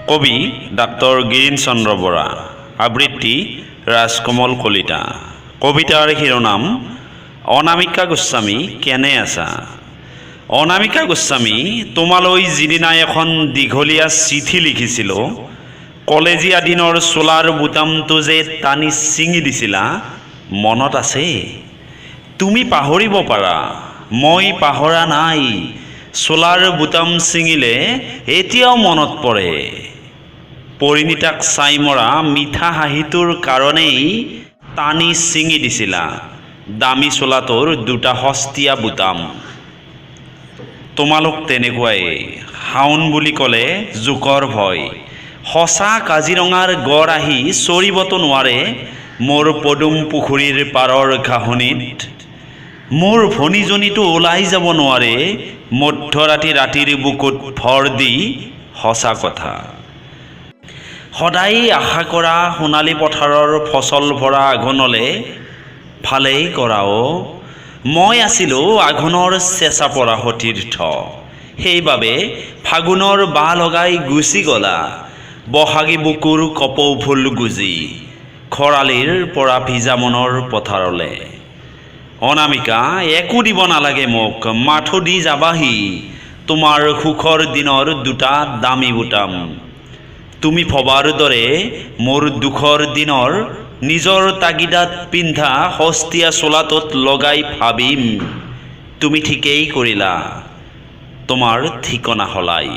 কবি ডাক্তৰ গিৰীন চন্দ্ৰ বৰা, আবৃত্তি ৰাজকমল কলিতা। কবিতাৰ শিৰোনাম অনামিকা গোস্বামী কেনে আছা। অনামিকা গোস্বামী, তোমালৈ যিদিনা এখন দীঘলীয়া চিঠি লিখিছিলোঁ, কলেজীয়া দিনৰ চোলাৰ বুটামটো যে টানি ছিঙি দিছিলা, মনত আছে? তুমি পাহৰিব পাৰা, মই পাহৰা নাই। চোলাৰ বুটাম ছিঙিলে এতিয়াও মনত পৰে। পৰিণীতাক চাই মৰা মিঠা হাঁহিটোৰ কাৰণেই টানি ছিঙি দিছিলা দামী চোলাটোৰ দুটা সস্তীয়া বুটাম। তোমালোক তেনেকুৱাই, শাওন বুলি ক'লে জোকৰ ভয়। সঁচা কাজিৰঙাৰ গড় আহি চৰিবতো নোৱাৰে মোৰ পদুম পুখুৰীৰ পাৰৰ ঘাঁহনিত। মোৰ ভনীজনীটো ওলাই যাব নোৱাৰে মধ্যৰাতি ৰাতিৰ বুকুত ভৰ দি। সঁচা কথা, সদায় আশা কৰা সোণালী পথাৰৰ ফচল ভৰা আঘোণলে ভালেই কৰা অ'। মই আছিলোঁ আঘোণৰ চেঁচা পৰা সতীৰ্থ, সেইবাবে ফাগুনৰ বাহ লগাই গুচি গলা বহাগী বুকুৰ কপৌ ফুল গুজি খৰালিৰ পৰা ভিজা মনৰ পথাৰলে। অনামিকা, একো দিব নালাগে মোক, মাথো দি যাবাহি তোমাৰ সুখৰ দিনৰ দুটা দামী বুটাম। তুমি ভবাৰ দৰে মোৰ দুখৰ দিনৰ নিজৰ তাগিদাত পিন্ধা সস্তীয়া চোলাটোত লগাই ভাবিম। তুমি ঠিকেই কৰিলা তোমাৰ ঠিকনা সলাই।